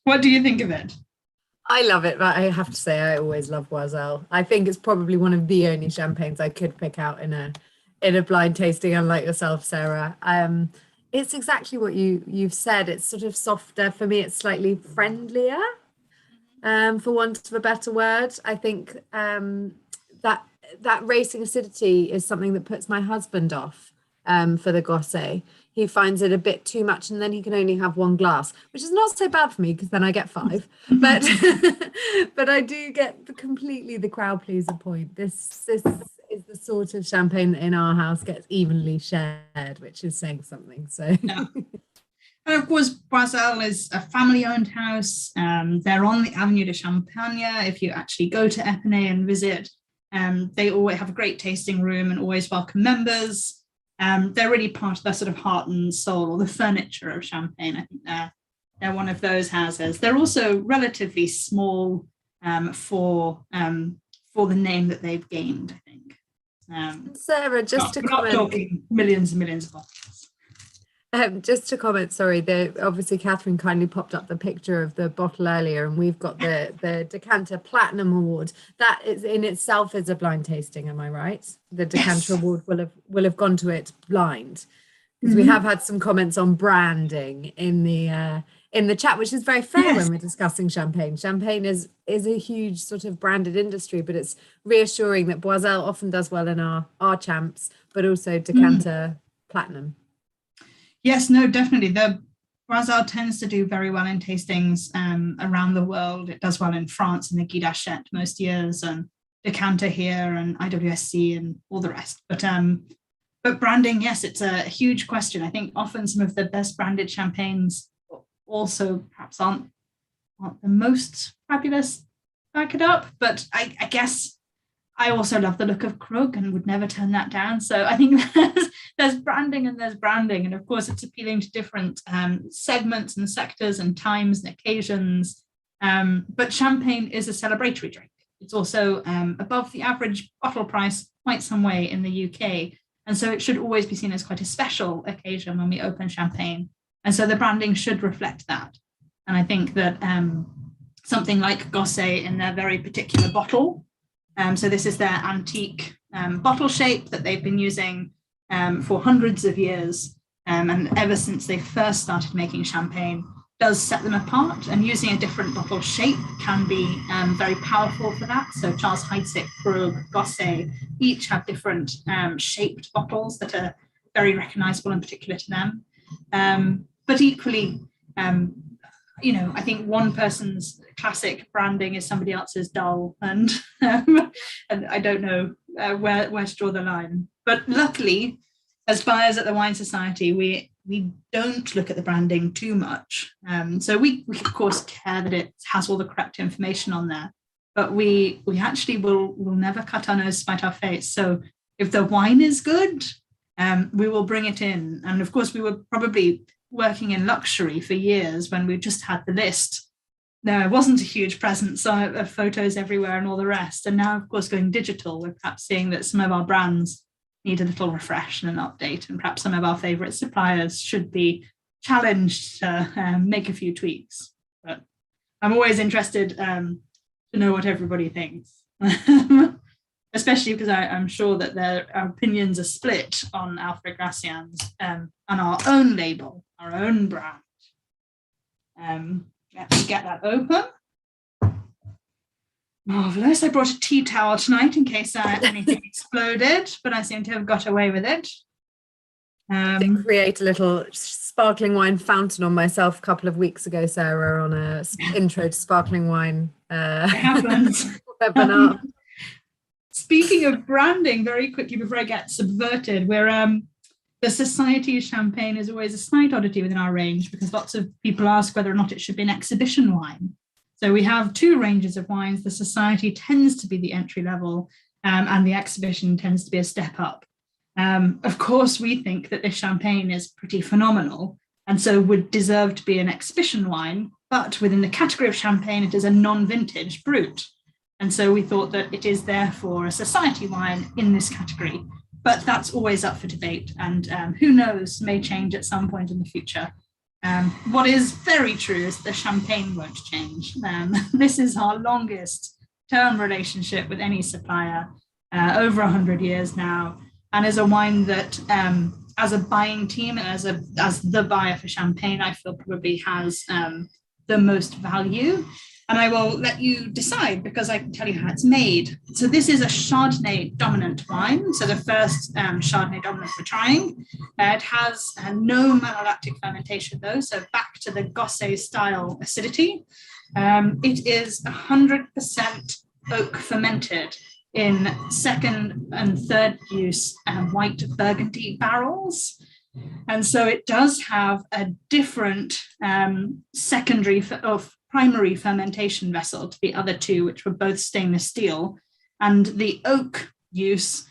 What do you think of it? I love it, but I have to say I always love Boizel. I think it's probably one of the only champagnes I could pick out in a blind tasting, unlike yourself, Sarah. It's exactly what you've said. It's sort of softer. For me, it's slightly friendlier, for want of a better word. I think that racing acidity is something that puts my husband off for the Gosset. He finds it a bit too much, and then he can only have one glass, which is not so bad for me because then I get 5. But but I do get completely the crowd pleaser point. This is the sort of champagne that in our house gets evenly shared, which is saying something. So. Yeah. And of course, Boizel is a family-owned house. They're on the Avenue de Champagne. If you actually go to Epinay and visit, they always have a great tasting room and always welcome members. They're really part of the sort of heart and soul, or the furniture of Champagne. I think they're one of those houses. They're also relatively small for the name that they've gained, I think. Sarah, just to comment, not talking millions and millions of bottles. Just to comment, sorry, obviously Catherine kindly popped up the picture of the bottle earlier, and we've got the Decanter Platinum Award. That is in itself is a blind tasting, am I right? The Decanter Yes. Award will have gone to it blind, because we have had some comments on branding in the chat, which is very fair when we're discussing champagne. Champagne is a huge sort of branded industry, but it's reassuring that Boizel often does well in our champs, but also Decanter Platinum. Yes, no, definitely. The Boizel tends to do very well in tastings around the world. It does well in France in the Guy d'Achette most years, and Decanter here, and IWSC and all the rest. But branding, yes, it's a huge question. I think often some of the best branded champagnes also perhaps aren't the most fabulous. Back it up, but I guess I also love the look of Krug and would never turn that down. So I think there's branding and there's branding. And of course, it's appealing to different segments and sectors and times and occasions. But champagne is a celebratory drink. It's also above the average bottle price quite some way in the UK. And so it should always be seen as quite a special occasion when we open champagne. And so the branding should reflect that. And I think that something like Gosset in their very particular bottle, so this is their antique bottle shape that they've been using for hundreds of years, and ever since they first started making champagne, does set them apart. And using a different bottle shape can be very powerful for that. So Charles Heidsieck, Krug, Gosset, each have different shaped bottles that are very recognizable and particular to them. But equally, I think one person's classic branding is somebody else's dull, and I don't know where to draw the line. But luckily, as buyers at the Wine Society, we don't look at the branding too much. So we of course care that it has all the correct information on there, but we actually will never cut our nose to spite our face. So if the wine is good, we will bring it in. And of course, we were probably working in luxury for years when we just had the list. There wasn't a huge presence of photos everywhere and all the rest. And now, of course, going digital, we're perhaps seeing that some of our brands need a little refresh and an update, and perhaps some of our favorite suppliers should be challenged to make a few tweaks. But I'm always interested to know what everybody thinks, especially because I'm sure that their opinions are split on Alfred Gratien's and our own label, our own brand. Let's get that open. Marvelous. I brought a tea towel tonight in case anything exploded, but I seem to have got away with it. I did create a little sparkling wine fountain on myself a couple of weeks ago, Sarah, on a intro to sparkling wine webinar. Speaking of branding, very quickly before I get subverted, we're the Society of Champagne is always a slight oddity within our range because lots of people ask whether or not it should be an exhibition wine. So we have two ranges of wines. The Society tends to be the entry level, and the exhibition tends to be a step up. Of course, we think that this champagne is pretty phenomenal and so would deserve to be an exhibition wine, but within the category of champagne, it is a non-vintage brut. And so we thought that it is therefore a society wine in this category, but that's always up for debate, and who knows, may change at some point in the future. What is very true is the champagne won't change. This is our longest term relationship with any supplier, over 100 years now, and is a wine that, as a buying team and as the buyer for champagne, I feel probably has the most value. And I will let you decide because I can tell you how it's made. So this is a Chardonnay dominant wine. So the first Chardonnay dominant we're trying. It has no malolactic fermentation though, so back to the Gosset style acidity. It is 100% oak fermented in second and third use white Burgundy barrels. And so it does have a different primary fermentation vessel to the other two, which were both stainless steel. And the oak use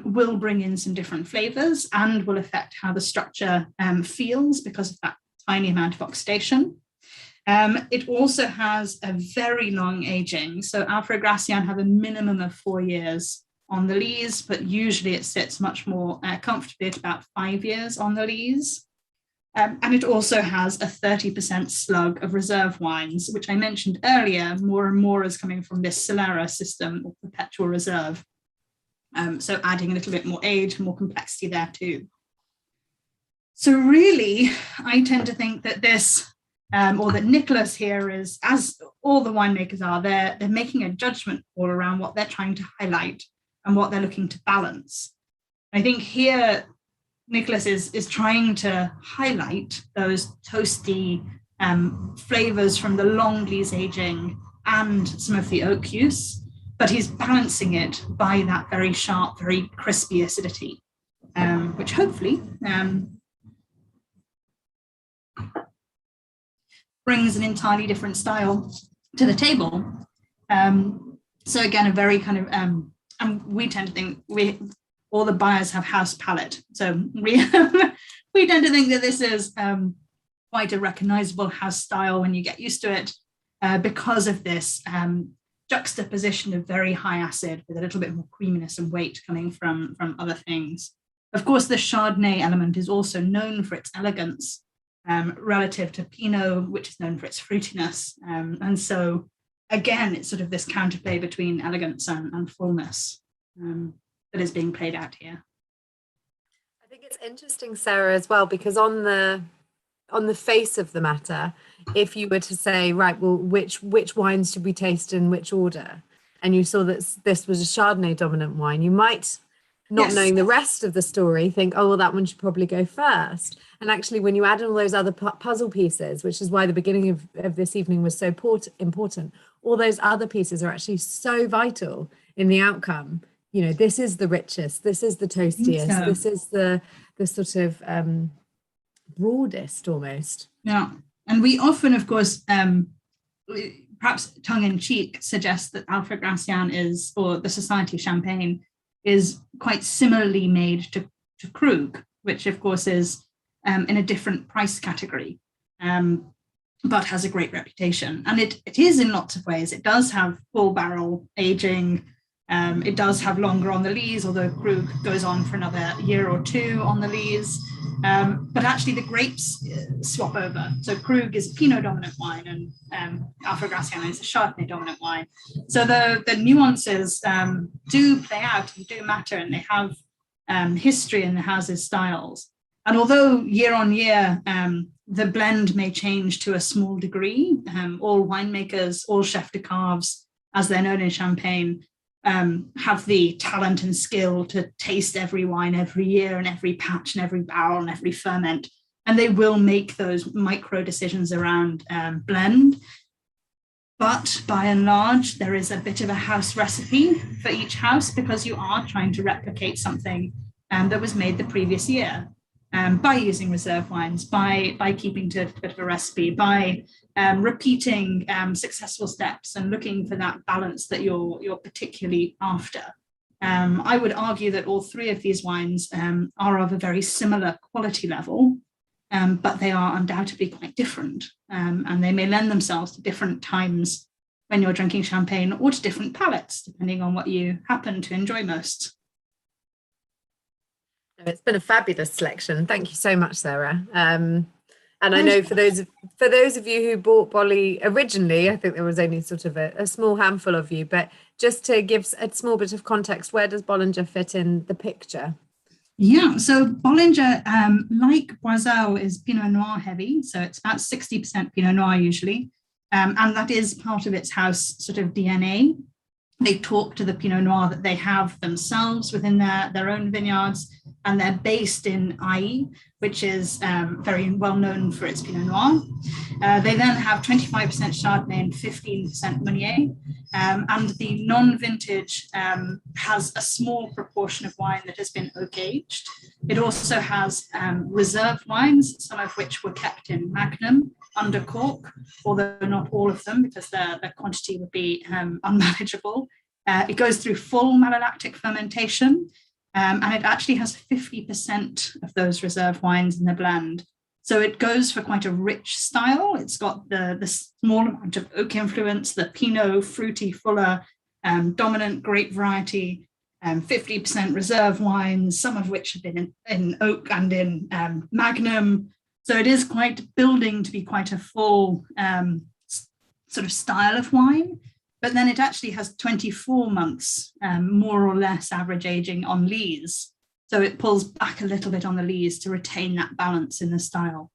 will bring in some different flavors and will affect how the structure feels because of that tiny amount of oxidation. It also has a very long aging. So Alfred Gratien have a minimum of 4 years on the lees, but usually it sits much more comfortably at about 5 years on the lees. And it also has a 30% slug of reserve wines, which I mentioned earlier, more and more is coming from this Solera system or Perpetual Reserve. So adding a little bit more age, more complexity there too. So really, I tend to think that this, or that Nicholas here is, as all the winemakers are, they're making a judgment all around what they're trying to highlight and what they're looking to balance. I think here, Nicholas is trying to highlight those toasty flavors from the long lees aging and some of the oak use, but he's balancing it by that very sharp, very crispy acidity, which hopefully brings an entirely different style to the table. So again, a very kind of, and we tend to think all the buyers have house palate. So we tend to think that this is quite a recognizable house style when you get used to it because of this juxtaposition of very high acid with a little bit more creaminess and weight coming from other things. Of course, the Chardonnay element is also known for its elegance relative to Pinot, which is known for its fruitiness. And so again, it's sort of this counterplay between elegance and fullness. that is being played out here. I think it's interesting, Sarah, as well, because on the face of the matter, if you were to say, right, well, which wines should we taste in which order, and you saw that this was a Chardonnay dominant wine, you might, not Yes. knowing the rest of the story, think, oh, well, that one should probably go first. And actually, when you add in all those other puzzle pieces, which is why the beginning of this evening was so important, all those other pieces are actually so vital in the outcome. You know, this is the richest, this is the toastiest, so. this is the sort of broadest almost. Yeah, and we often, of course, perhaps tongue-in-cheek, suggest that Alfred Gratien is, or the Society of Champagne, is quite similarly made to Krug, which of course is in a different price category, but has a great reputation. And it is in lots of ways. It does have full barrel aging. It does have longer on the lees, although Krug goes on for another year or two on the lees. But actually the grapes swap over. So Krug is a Pinot dominant wine, and Alfred Gratien is a Chardonnay dominant wine. So the nuances do play out and do matter, and they have history in the house's styles. And although year on year, the blend may change to a small degree, all winemakers, all chefs de caves, as they're known in Champagne, have the talent and skill to taste every wine every year and every patch and every barrel and every ferment, and they will make those micro decisions around blend. But by and large, there is a bit of a house recipe for each house, because you are trying to replicate something that was made the previous year, by using reserve wines, by keeping to a bit of a recipe, by repeating successful steps and looking for that balance that you're particularly after. I would argue that all three of these wines are of a very similar quality level, but they are undoubtedly quite different, and they may lend themselves to different times when you're drinking champagne, or to different palates, depending on what you happen to enjoy most. It's been a fabulous selection. Thank you so much, Sarah. And I know for those of you who bought Bolly originally, I think there was only sort of a small handful of you, but just to give a small bit of context, where does Bollinger fit in the picture? Yeah, so Bollinger, like Boizel, is Pinot Noir heavy, so it's about 60% Pinot Noir usually, and that is part of its house sort of DNA. They talk to the Pinot Noir that they have themselves within their own vineyards, and they're based in Ailly, which is very well known for its Pinot Noir. They then have 25% Chardonnay and 15% Meunier, and the non-vintage has a small proportion of wine that has been oak aged. It also has reserve wines, some of which were kept in Magnum under cork, although not all of them, because the quantity would be unmanageable. It goes through full malolactic fermentation, and it actually has 50% of those reserve wines in the blend. So it goes for quite a rich style. It's got the small amount of oak influence, the Pinot, fruity, fuller, dominant grape variety, 50% reserve wines, some of which have been in oak and in Magnum. So it is quite building to be quite a full sort of style of wine. But then it actually has 24 months, more or less, average aging on lees. So it pulls back a little bit on the lees to retain that balance in the style.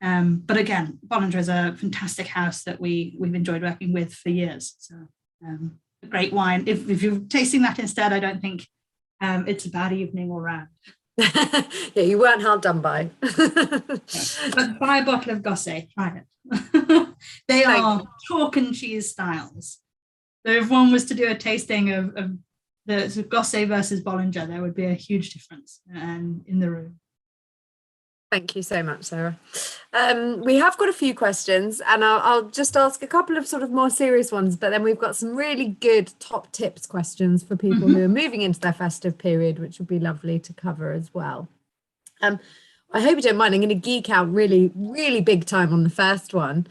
But again, Bollinger is a fantastic house that we've enjoyed working with for years. So a great wine. If you're tasting that instead, I don't think it's a bad evening all round. Yeah, you weren't hard done by. But buy a bottle of Gosset, try it. They are chalk and cheese styles. So if one was to do a tasting of the sort of Gosset versus Bollinger, there would be a huge difference in the room. Thank you so much, Sarah. We have got a few questions, and I'll just ask a couple of sort of more serious ones, but then we've got some really good top tips questions for people who are moving into their festive period, which would be lovely to cover as well. I hope you don't mind. I'm going to geek out really, really big time on the first one.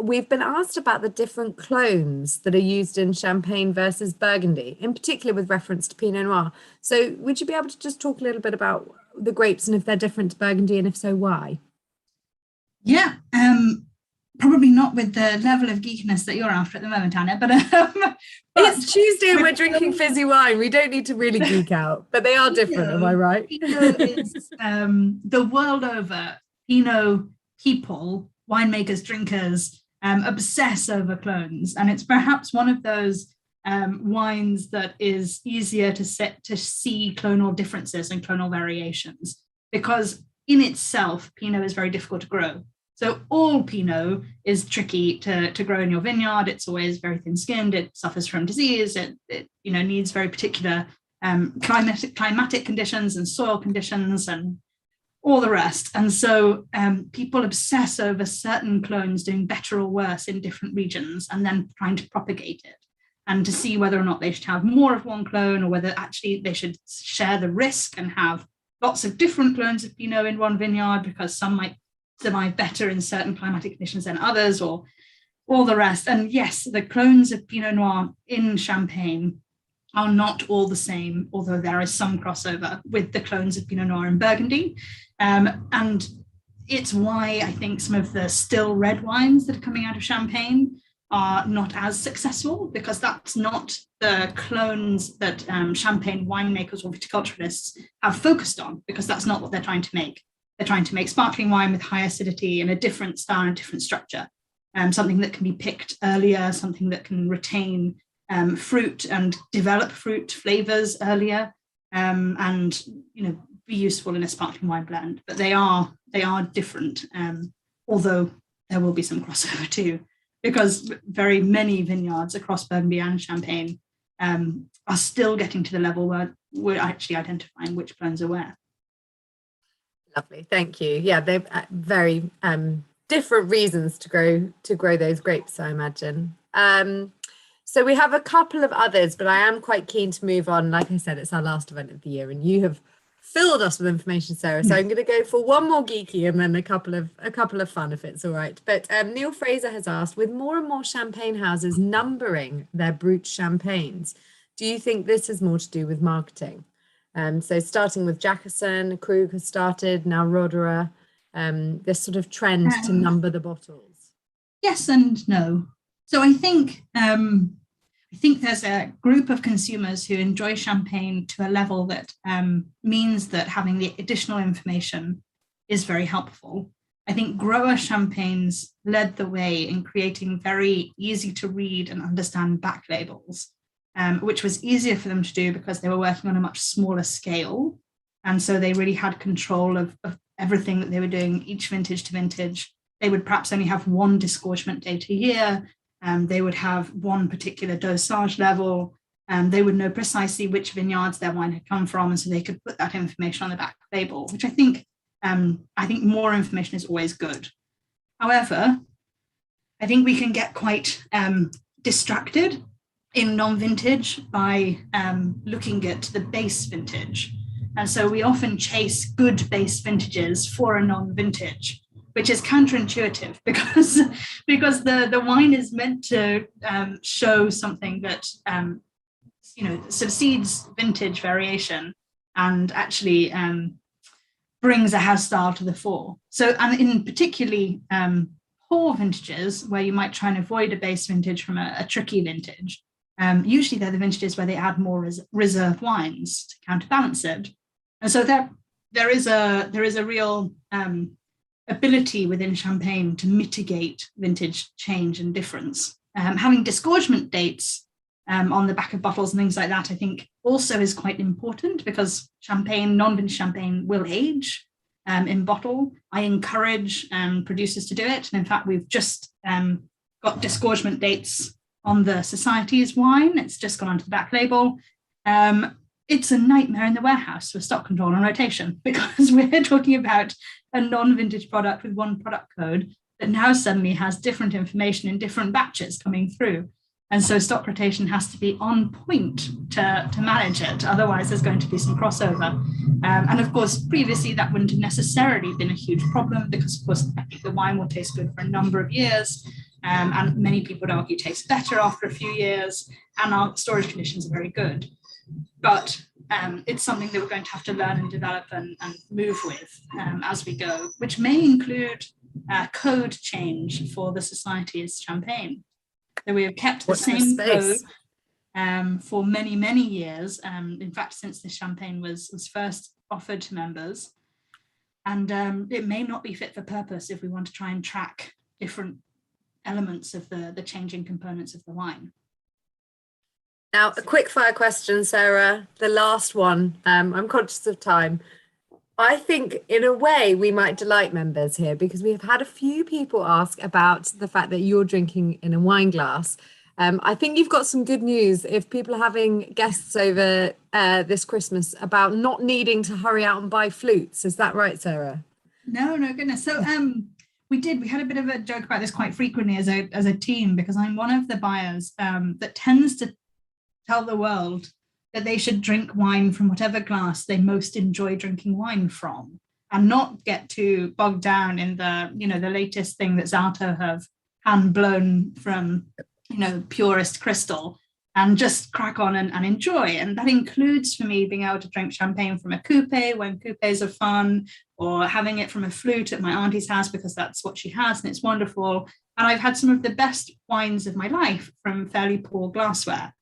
We've been asked about the different clones that are used in Champagne versus Burgundy, in particular with reference to Pinot Noir. So would you be able to just talk a little bit about the grapes and if they're different to Burgundy, and if so, why? Yeah, probably not with the level of geekiness that you're after at the moment, Anna, It's Tuesday and we're drinking fizzy wine. We don't need to really geek out, but they are different, am I right? Pinot is the world over. Pinot people, winemakers, drinkers, obsess over clones, and it's perhaps one of those wines that is easier to see clonal differences and clonal variations, because in itself, Pinot is very difficult to grow. So all Pinot is tricky to grow in your vineyard. It's always very thin-skinned. It suffers from disease. It needs very particular climatic conditions and soil conditions and all the rest. And so people obsess over certain clones doing better or worse in different regions and then trying to propagate it and to see whether or not they should have more of one clone or whether actually they should share the risk and have lots of different clones of Pinot in one vineyard because some might survive better in certain climatic conditions than others, or all the rest. And yes, the clones of Pinot Noir in Champagne are not all the same, although there is some crossover with the clones of Pinot Noir in Burgundy. And it's why I think some of the still red wines that are coming out of Champagne are not as successful, because that's not the clones that Champagne winemakers or viticulturists have focused on, because that's not what they're trying to make. They're trying to make sparkling wine with high acidity and a different style and a different structure, something that can be picked earlier, something that can retain fruit and develop fruit flavors earlier, and be useful in a sparkling wine blend. But they are different, although there will be some crossover too, because very many vineyards across Burgundy and Champagne are still getting to the level where we're actually identifying which clones are where. Lovely, thank you. Yeah, they're very different reasons to grow those grapes, I imagine. So we have a couple of others, but I am quite keen to move on. Like I said, it's our last event of the year, and you have filled us with information, Sarah. So I'm going to go for one more geeky and then a couple of fun, if it's all right. But Neil Fraser has asked, with more and more champagne houses numbering their brut champagnes, do you think this has more to do with marketing? So starting with Jackerson, Krug has started, now Roderer, this sort of trend to number the bottles. Yes and no. So I think there's a group of consumers who enjoy champagne to a level that means that having the additional information is very helpful. I think grower champagnes led the way in creating very easy to read and understand back labels, which was easier for them to do because they were working on a much smaller scale. And so they really had control of everything that they were doing, each vintage to vintage. They would perhaps only have one disgorgement date a year. They would have one particular dosage level. They would know precisely which vineyards their wine had come from, and so they could put that information on the back label, which I think more information is always good. However, I think we can get quite distracted in non-vintage by looking at the base vintage. And so we often chase good base vintages for a non-vintage, which is counterintuitive because the wine is meant to show something that succeeds vintage variation and actually brings a house style to the fore. So, and in particularly poor vintages where you might try and avoid a base vintage from a tricky vintage, usually they're the vintages where they add more reserve wines to counterbalance it. And so there is a real ability within Champagne to mitigate vintage change and difference. Having disgorgement dates on the back of bottles and things like that, I think also is quite important because Champagne, non-vintage Champagne will age in bottle. I encourage producers to do it. And in fact, we've just got disgorgement dates on the Society's wine. It's just gone onto the back label. It's a nightmare in the warehouse for stock control and rotation because we're talking about a non-vintage product with one product code that now suddenly has different information in different batches coming through. And so stock rotation has to be on point to manage it. Otherwise, there's going to be some crossover. And of course, previously, that wouldn't have necessarily been a huge problem because, of course, I think the wine will taste good for a number of years. And many people would argue tastes better after a few years. And our storage conditions are very good. But it's something that we're going to have to learn and develop and move with as we go, which may include code change for the Society's Champagne. So we have kept the same code. for many, many years. In fact, since the champagne was first offered to members. And it may not be fit for purpose if we want to try and track different elements of the changing components of the wine. Now, a quick fire question, Sarah, the last one. I'm conscious of time. I think in a way we might delight members here because we have had a few people ask about the fact that you're drinking in a wine glass. I think you've got some good news if people are having guests over this Christmas about not needing to hurry out and buy flutes. Is that right, Sarah? No, goodness. So we had a bit of a joke about this quite frequently as a team, because I'm one of the buyers that tends to tell the world that they should drink wine from whatever glass they most enjoy drinking wine from, and not get too bogged down in the latest thing that Zalto have hand blown from purest crystal, and just crack on and enjoy. And that includes for me being able to drink champagne from a coupe when coupes are fun, or having it from a flute at my auntie's house because that's what she has and it's wonderful. And I've had some of the best wines of my life from fairly poor glassware.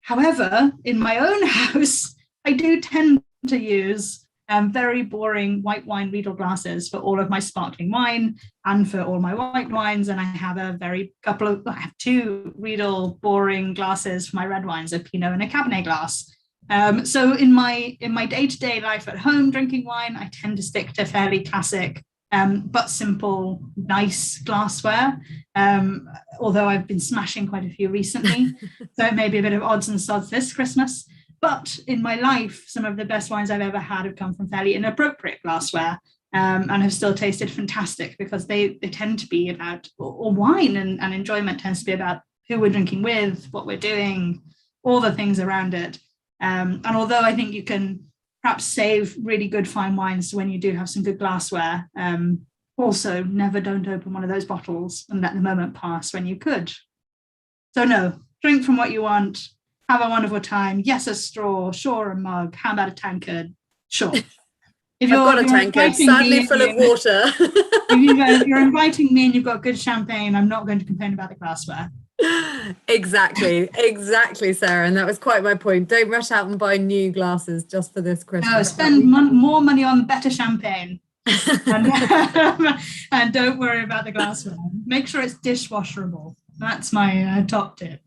However, in my own house, I do tend to use very boring white wine Riedel glasses for all of my sparkling wine and for all my white wines. And I have I have two Riedel boring glasses for my red wines, a Pinot and a Cabernet glass. So in my day-to-day life at home drinking wine, I tend to stick to fairly classic but simple, nice glassware. Although I've been smashing quite a few recently, so it may be a bit of odds and sods this Christmas. But in my life, some of the best wines I've ever had have come from fairly inappropriate glassware, and have still tasted fantastic because they tend to be about, or wine and enjoyment tends to be about who we're drinking with, what we're doing, all the things around it. And although I think you can perhaps save really good fine wines when you do have some good glassware, also don't open one of those bottles and let the moment pass when you could. So no, drink from what you want. Have a wonderful time. Yes, a straw. Sure, a mug. How about a tankard? Sure. I've got a tankard, sadly full of water. if you're inviting me and you've got good champagne, I'm not going to complain about the glassware. Exactly, Sarah. And that was quite my point. Don't rush out and buy new glasses just for this Christmas. No, spend more money on better champagne. and don't worry about the glassware. Make sure it's dishwasherable. That's my top tip.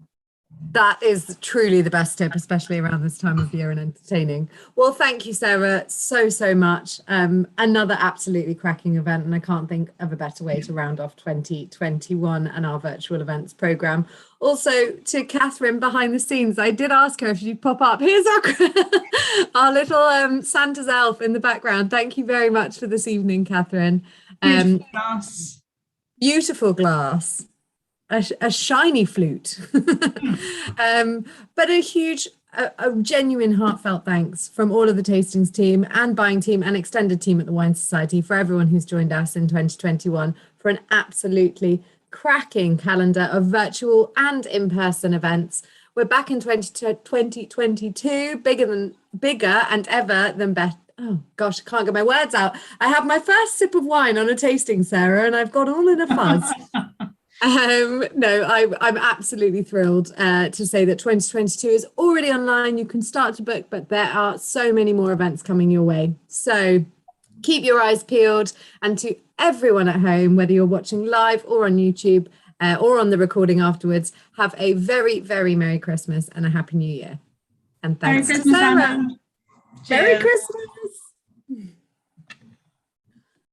That is truly the best tip, especially around this time of year and entertaining. Well, thank you, Sarah, so much. Another absolutely cracking event, and I can't think of a better way to round off 2021 and our virtual events program. Also, to Catherine behind the scenes, I did ask her if she'd pop up. Here's our little Santa's elf in the background. Thank you very much for this evening, Catherine. Beautiful glass. Beautiful glass. A shiny flute, but a genuine heartfelt thanks from all of the tastings team and buying team and extended team at the Wine Society for everyone who's joined us in 2021 for an absolutely cracking calendar of virtual and in-person events. We're back in 2022, bigger and ever than better. Oh gosh, I can't get my words out. I had my first sip of wine on a tasting, Sarah, and I've gone all in a fuzz. I'm absolutely thrilled to say that 2022 is already online. You can start to book, but there are so many more events coming your way. So keep your eyes peeled. And to everyone at home, whether you're watching live or on YouTube or on the recording afterwards, have a very, very Merry Christmas and a Happy New Year. And thanks to Sarah. Merry Christmas. Merry Christmas.